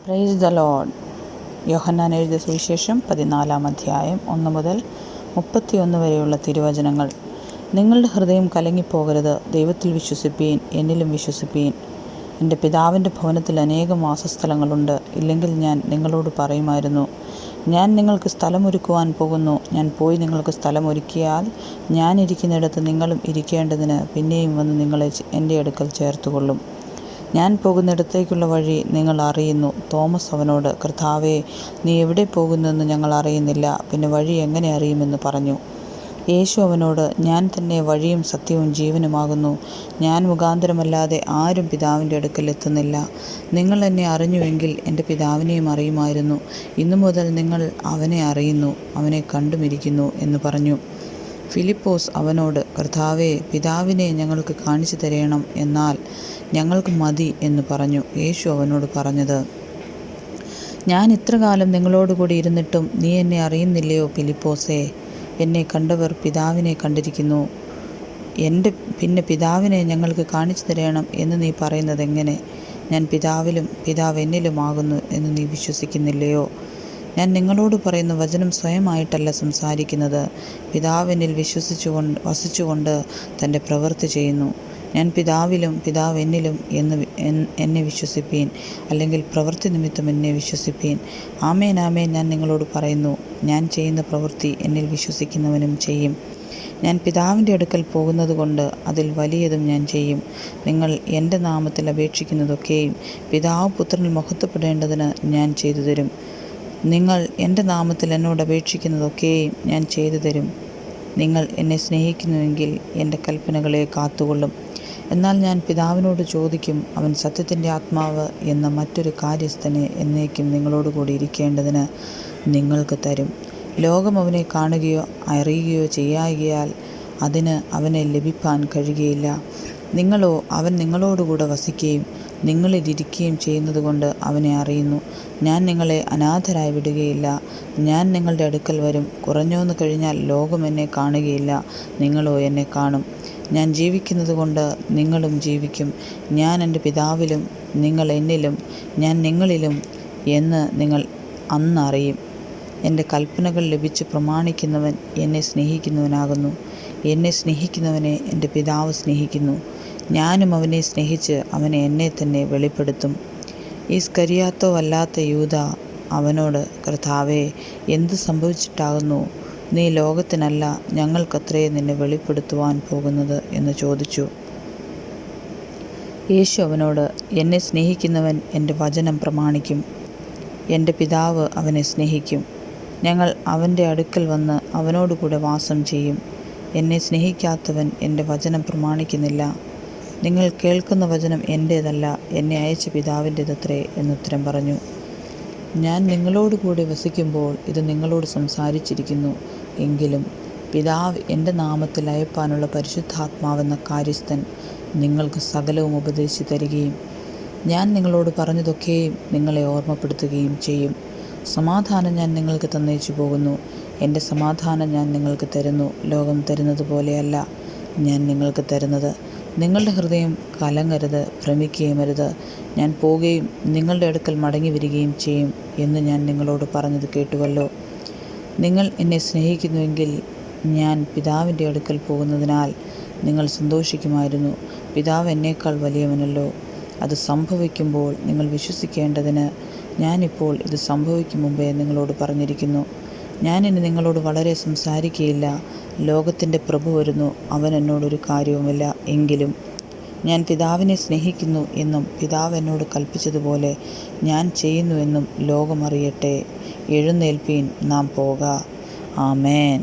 Praise the Lord. യോഹന്നാൻ എഴുതിയ സുവിശേഷം 14-ാം അധ്യായം 1 മുതൽ 31 വരെയുള്ള തിരുവചനങ്ങൾ. നിങ്ങളുടെ ഹൃദയം കലങ്ങിപ്പോകരുത്. ദൈവത്തിൽ വിശ്വസിപ്പീൻ, എന്നിലും വിശ്വസിപ്പീൻ. എൻ്റെ പിതാവിൻ്റെ ഭവനത്തിൽ അനേകം വാസസ്ഥലങ്ങളുണ്ട്. ഇല്ലെങ്കിൽ ഞാൻ നിങ്ങളോട് പറയുമായിരുന്നു. ഞാൻ നിങ്ങൾക്ക് സ്ഥലമൊരുക്കുവാൻ പോകുന്നു. ഞാൻ പോയി നിങ്ങൾക്ക് സ്ഥലമൊരുക്കിയാൽ ഞാൻ ഇരിക്കുന്നിടത്ത് നിങ്ങളും ഇരിക്കേണ്ടതിന് പിന്നെയും വന്ന് നിങ്ങളെ എൻ്റെ അടുക്കൽ ചേർത്തുകൊള്ളും. ഞാൻ പോകുന്നിടത്തേക്കുള്ള വഴി നിങ്ങൾ അറിയുന്നു. തോമസ് അവനോട്, കർത്താവേ, നീ എവിടെ പോകുന്നുവെന്ന് ഞങ്ങൾ അറിയുന്നില്ല, പിന്നെ വഴി എങ്ങനെ അറിയുമെന്ന് പറഞ്ഞു. യേശു അവനോട്, ഞാൻ തന്നെ വഴിയും സത്യവും ജീവനുമാകുന്നു. ഞാൻ മുഖാന്തരമല്ലാതെ ആരും പിതാവിൻ്റെ അടുക്കൽ എത്തുന്നില്ല. നിങ്ങൾ എന്നെ അറിഞ്ഞുവെങ്കിൽ എൻ്റെ പിതാവിനെയും അറിയുമായിരുന്നു. ഇന്നു മുതൽ നിങ്ങൾ അവനെ അറിയുന്നു, അവനെ കണ്ടുമിരിക്കുന്നു എന്ന് പറഞ്ഞു. ഫിലിപ്പോസ് അവനോട്, കർത്താവേ, പിതാവിനെ ഞങ്ങൾക്ക് കാണിച്ചു തരേണം, എന്നാൽ ഞങ്ങൾക്ക് മതി എന്ന് പറഞ്ഞു. യേശു അവനോട് പറഞ്ഞത്, ഞാൻ ഇത്രകാലം നിങ്ങളോടുകൂടി ഇരുന്നിട്ടും നീ എന്നെ അറിയുന്നില്ലയോ ഫിലിപ്പോസേ? എന്നെ കണ്ടവർ പിതാവിനെ കണ്ടിരിക്കുന്നു. പിന്നെ പിതാവിനെ ഞങ്ങൾക്ക് കാണിച്ചു തരേണം എന്ന് നീ പറയുന്നത് എങ്ങനെ? ഞാൻ പിതാവിലും പിതാവ് എന്നിലുമാകുന്നു എന്ന് നീ വിശ്വസിക്കുന്നില്ലയോ? ഞാൻ നിങ്ങളോട് പറയുന്ന വചനം സ്വയമായിട്ടല്ല സംസാരിക്കുന്നത്. പിതാവ് എന്നിൽ വസിച്ചുകൊണ്ട് തൻ്റെ പ്രവൃത്തി ചെയ്യുന്നു. ഞാൻ പിതാവിലും പിതാവ് എന്നിലും എന്നെ വിശ്വസിപ്പീൻ, അല്ലെങ്കിൽ പ്രവൃത്തി നിമിത്തം എന്നെ വിശ്വസിപ്പീൻ. ആമേൻ ആമേൻ, ഞാൻ നിങ്ങളോട് പറയുന്നു, ഞാൻ ചെയ്യുന്ന പ്രവൃത്തി എന്നിൽ വിശ്വസിക്കുന്നവനും ചെയ്യും. ഞാൻ പിതാവിൻ്റെ അടുക്കൽ പോകുന്നത് കൊണ്ട് അതിൽ വലിയതും ഞാൻ ചെയ്യും. നിങ്ങൾ എൻ്റെ നാമത്തിൽ അപേക്ഷിക്കുന്നതൊക്കെയും പിതാവ് പുത്രനിൽ മഹത്വപ്പെടേണ്ടതിന് ഞാൻ ചെയ്തു തരും. നിങ്ങൾ എൻ്റെ നാമത്തിൽ എന്നോട് അപേക്ഷിക്കുന്നതൊക്കെയും ഞാൻ ചെയ്തു തരും. നിങ്ങൾ എന്നെ സ്നേഹിക്കുന്നുവെങ്കിൽ എൻ്റെ കൽപ്പനകളെ കാത്തുകൊള്ളും. എന്നാൽ ഞാൻ പിതാവിനോട് ചോദിക്കും, അവൻ സത്യത്തിൻ്റെ ആത്മാവ് എന്ന മറ്റൊരു കാര്യസ്ഥനെ എന്നേക്കും നിങ്ങളോടുകൂടി ഇരിക്കേണ്ടതിന് നിങ്ങൾക്ക് തരും. ലോകം അവനെ കാണുകയോ അറിയുകയോ ചെയ്യായ്കയാൽ അതിന് അവനെ ലഭിപ്പാൻ കഴിയുകയില്ല. നിങ്ങളോ അവൻ നിങ്ങളോടുകൂടെ വസിക്കുകയും നിങ്ങളിലിരിക്കുകയും ചെയ്യുന്നതുകൊണ്ട് അവനെ അറിയുന്നു. ഞാൻ നിങ്ങളെ അനാഥരായി വിടുകയില്ല. ഞാൻ നിങ്ങളുടെ അടുക്കൽ വരും. കുറഞ്ഞോന്ന് കഴിഞ്ഞാൽ ലോകം എന്നെ കാണുകയില്ല, നിങ്ങളോ എന്നെ കാണും. ഞാൻ ജീവിക്കുന്നത് കൊണ്ട് നിങ്ങളും ജീവിക്കും. ഞാൻ എൻ്റെ പിതാവിലും നിങ്ങൾ എന്നിലും ഞാൻ നിങ്ങളിലും എന്ന് നിങ്ങൾ അന്ന് അറിയും. എൻ്റെ കൽപ്പനകൾ ലഭിച്ച് പ്രമാണിക്കുന്നവൻ എന്നെ സ്നേഹിക്കുന്നവനാകുന്നു. എന്നെ സ്നേഹിക്കുന്നവനെ എൻ്റെ പിതാവ് സ്നേഹിക്കുന്നു. ഞാനും അവനെ സ്നേഹിച്ച് അവനെ എന്നെ തന്നെ വെളിപ്പെടുത്തും. ഇസ്കരിയോത്തല്ലാത്ത യൂദ അവനോട്, കർത്താവേ, എന്ത് സംഭവിച്ചിട്ടാകുന്നു നീ ലോകത്തിനല്ല ഞങ്ങൾക്കത്രേ നിന്നെ വെളിപ്പെടുത്തുവാൻ പോകുന്നത് എന്ന് ചോദിച്ചു. യേശു അവനോട്, എന്നെ സ്നേഹിക്കുന്നവൻ എൻ്റെ വചനം പ്രമാണിക്കും. എൻ്റെ പിതാവ് അവനെ സ്നേഹിക്കും. ഞങ്ങൾ അവൻ്റെ അടുക്കൽ വന്ന് അവനോടുകൂടെ വാസം ചെയ്യും. എന്നെ സ്നേഹിക്കാത്തവൻ എൻ്റെ വചനം പ്രമാണിക്കുന്നില്ല. നിങ്ങൾ കേൾക്കുന്ന വചനം എൻ്റേതല്ല, എന്നെ അയച്ച പിതാവിൻ്റേതത്രേ എന്നുത്തരം പറഞ്ഞു. ഞാൻ നിങ്ങളോടുകൂടി വസിക്കുമ്പോൾ ഇത് നിങ്ങളോട് സംസാരിച്ചിരിക്കുന്നു. എങ്കിലും പിതാവ് എൻ്റെ നാമത്തിൽ അയപ്പാനുള്ള പരിശുദ്ധാത്മാവെന്ന കാര്യസ്ഥൻ നിങ്ങൾക്ക് സകലവും ഉപദേശിച്ചു തരികയും ഞാൻ നിങ്ങളോട് പറഞ്ഞതൊക്കെയും നിങ്ങളെ ഓർമ്മപ്പെടുത്തുകയും ചെയ്യും. സമാധാനം ഞാൻ നിങ്ങൾക്ക് തന്നേച്ചു പോകുന്നു. എൻ്റെ സമാധാനം ഞാൻ നിങ്ങൾക്ക് തരുന്നു. ലോകം തരുന്നത് പോലെയല്ല ഞാൻ നിങ്ങൾക്ക് തരുന്നത്. നിങ്ങളുടെ ഹൃദയം കലങ്ങരുത്, ഭ്രമിക്കുകയും അരുത്. ഞാൻ പോവുകയും നിങ്ങളുടെ അടുക്കൽ മടങ്ങി വരികയും ചെയ്യും എന്ന് ഞാൻ നിങ്ങളോട് പറഞ്ഞത് കേട്ടുവല്ലോ. നിങ്ങൾ എന്നെ സ്നേഹിക്കുന്നുവെങ്കിൽ ഞാൻ പിതാവിൻ്റെ അടുക്കൽ പോകുന്നതിനാൽ നിങ്ങൾ സന്തോഷിക്കുമായിരുന്നു. പിതാവ് എന്നേക്കാൾ വലിയവനല്ലോ. അത് സംഭവിക്കുമ്പോൾ നിങ്ങൾ വിശ്വസിക്കേണ്ടതിന് ഞാനിപ്പോൾ ഇത് സംഭവിക്കും മുമ്പേ നിങ്ങളോട് പറഞ്ഞിരിക്കുന്നു. ഞാനിനി നിങ്ങളോട് വളരെ സംസാരിക്കുകയില്ല. ലോകത്തിൻ്റെ പ്രഭു വരുന്നു, അവൻ എന്നോടൊരു കാര്യവുമില്ല. എങ്കിലും ഞാൻ പിതാവിനെ സ്നേഹിക്കുന്നു എന്നും പിതാവ് എന്നോട് കൽപ്പിച്ചതുപോലെ ഞാൻ ചെയ്യുന്നുവെന്നും ലോകം അറിയട്ടെ. എഴുന്നേൽപ്പീൻ, നാം പോക. ആമേൻ.